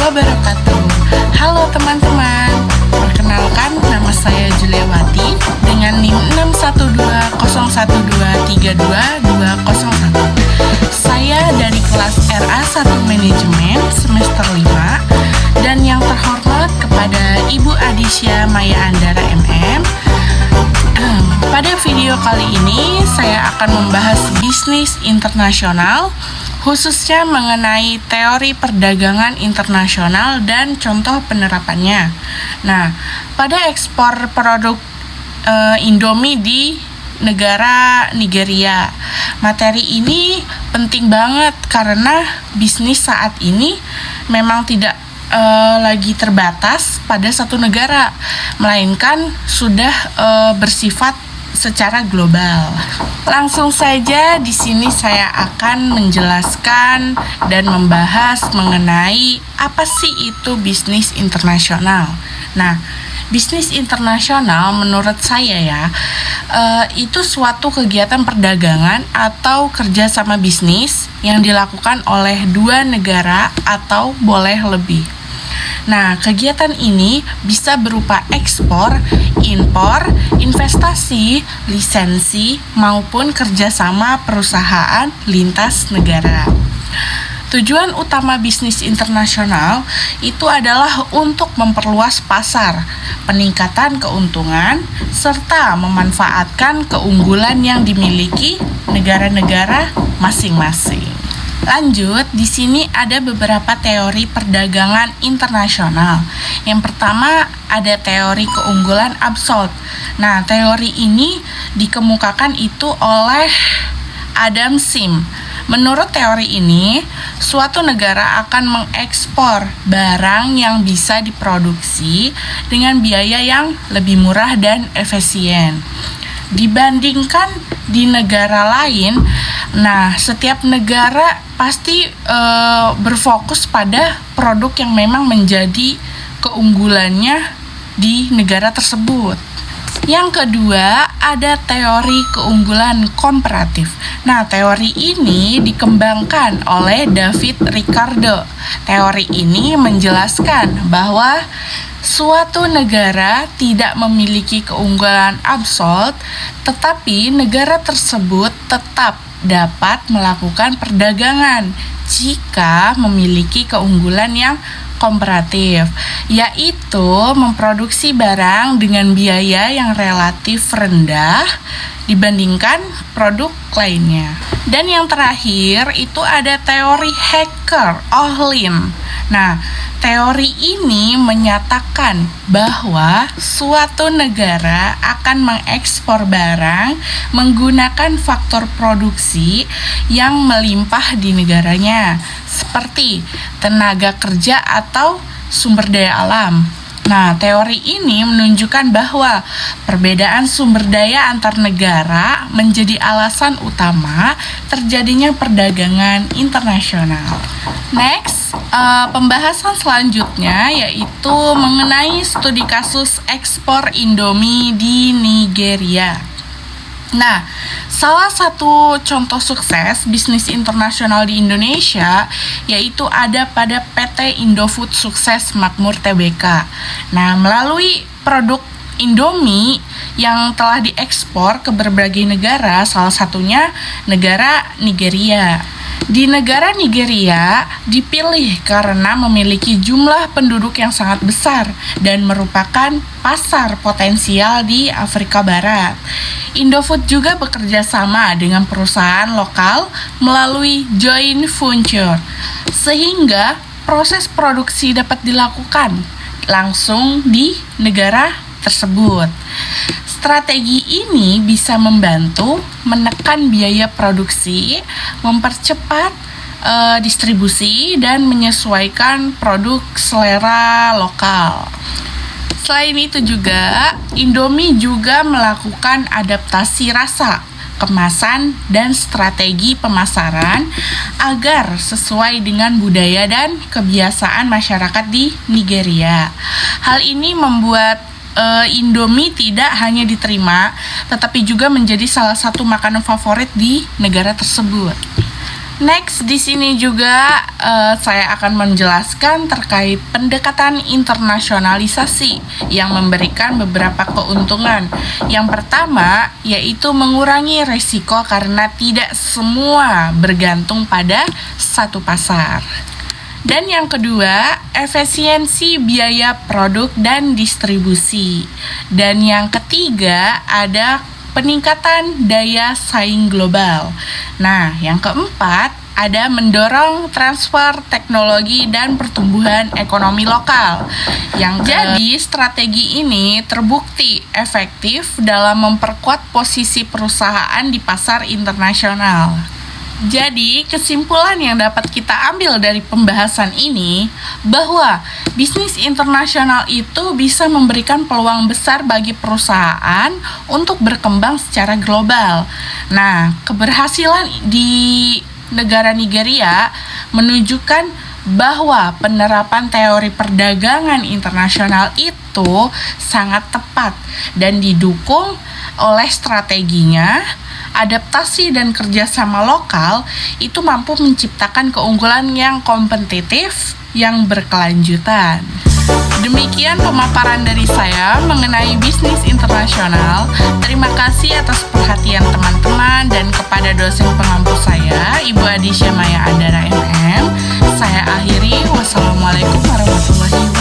wabarakatuh. Halo teman-teman, perkenalkan nama saya Juliawati dengan NIM 61201232201. Saya dari kelas RA1 Manajemen semester 5 dan yang terhormat kepada Ibu Adisya Maya Andara MM. Pada video kali ini saya akan membahas bisnis internasional, khususnya mengenai teori perdagangan internasional dan contoh penerapannya. Nah, pada ekspor produk Indomie di negara Nigeria, materi ini penting banget karena bisnis saat ini memang tidak lagi terbatas pada satu negara, melainkan sudah bersifat secara global. Langsung saja di sini saya akan menjelaskan dan membahas mengenai apa sih itu bisnis internasional. Nah, bisnis internasional menurut saya itu suatu kegiatan perdagangan atau kerjasama bisnis yang dilakukan oleh dua negara atau boleh lebih. Nah, kegiatan ini bisa berupa ekspor, impor, investasi, lisensi, maupun kerjasama perusahaan lintas negara. Tujuan utama bisnis internasional itu adalah untuk memperluas pasar, peningkatan keuntungan, serta memanfaatkan keunggulan yang dimiliki negara-negara masing-masing. Lanjut, di sini ada beberapa teori perdagangan internasional. Yang pertama ada teori keunggulan absolut. Nah, teori ini dikemukakan itu oleh Adam Smith. Menurut teori ini, suatu negara akan mengekspor barang yang bisa diproduksi dengan biaya yang lebih murah dan efisien dibandingkan di negara lain. Nah, setiap negara pasti berfokus pada produk yang memang menjadi keunggulannya di negara tersebut. Yang kedua, ada teori keunggulan komparatif. Nah, teori ini dikembangkan oleh David Ricardo. Teori ini menjelaskan bahwa suatu negara tidak memiliki keunggulan absolut, tetapi negara tersebut tetap dapat melakukan perdagangan jika memiliki keunggulan yang komparatif, yaitu memproduksi barang dengan biaya yang relatif rendah dibandingkan produk lainnya. Dan yang terakhir itu ada teori Hacker-Ohlin. Nah, teori ini menyatakan bahwa suatu negara akan mengekspor barang menggunakan faktor produksi yang melimpah di negaranya, seperti tenaga kerja atau sumber daya alam. Nah, teori ini menunjukkan bahwa perbedaan sumber daya antar negara menjadi alasan utama terjadinya perdagangan internasional. Next, pembahasan selanjutnya yaitu mengenai studi kasus ekspor Indomie di Nigeria. Nah, salah satu contoh sukses bisnis internasional di Indonesia yaitu ada pada PT Indofood Sukses Makmur Tbk. Nah, melalui produk Indomie yang telah diekspor ke berbagai negara, salah satunya negara Nigeria. Di negara Nigeria dipilih karena memiliki jumlah penduduk yang sangat besar dan merupakan pasar potensial di Afrika Barat. Indofood juga bekerja sama dengan perusahaan lokal melalui joint venture, sehingga proses produksi dapat dilakukan langsung di negara tersebut. Strategi ini bisa membantu menekan biaya produksi, mempercepat distribusi, dan menyesuaikan produk selera lokal. Selain itu juga, Indomie juga melakukan adaptasi rasa, kemasan, dan strategi pemasaran agar sesuai dengan budaya dan kebiasaan masyarakat di Nigeria. Hal ini membuat Indomie tidak hanya diterima, tetapi juga menjadi salah satu makanan favorit di negara tersebut. Next, di sini juga saya akan menjelaskan terkait pendekatan internasionalisasi yang memberikan beberapa keuntungan. Yang pertama, yaitu mengurangi risiko karena tidak semua bergantung pada satu pasar. Dan yang kedua, efisiensi biaya produk dan distribusi. Dan yang ketiga, ada peningkatan daya saing global. Nah, yang keempat, ada mendorong transfer teknologi dan pertumbuhan ekonomi lokal. Jadi, strategi ini terbukti efektif dalam memperkuat posisi perusahaan di pasar internasional. Jadi, kesimpulan yang dapat kita ambil dari pembahasan ini bahwa bisnis internasional itu bisa memberikan peluang besar bagi perusahaan untuk berkembang secara global. Nah, keberhasilan di negara Nigeria menunjukkan bahwa penerapan teori perdagangan internasional itu sangat tepat dan didukung oleh strateginya. Adaptasi dan kerjasama lokal itu mampu menciptakan keunggulan yang kompetitif yang berkelanjutan. Demikian pemaparan dari saya mengenai bisnis internasional. Terima kasih atas perhatian teman-teman dan kepada dosen pengampu saya, Ibu Adisya Maya Andara MM. Saya akhiri, wassalamualaikum warahmatullahi wabarakatuh.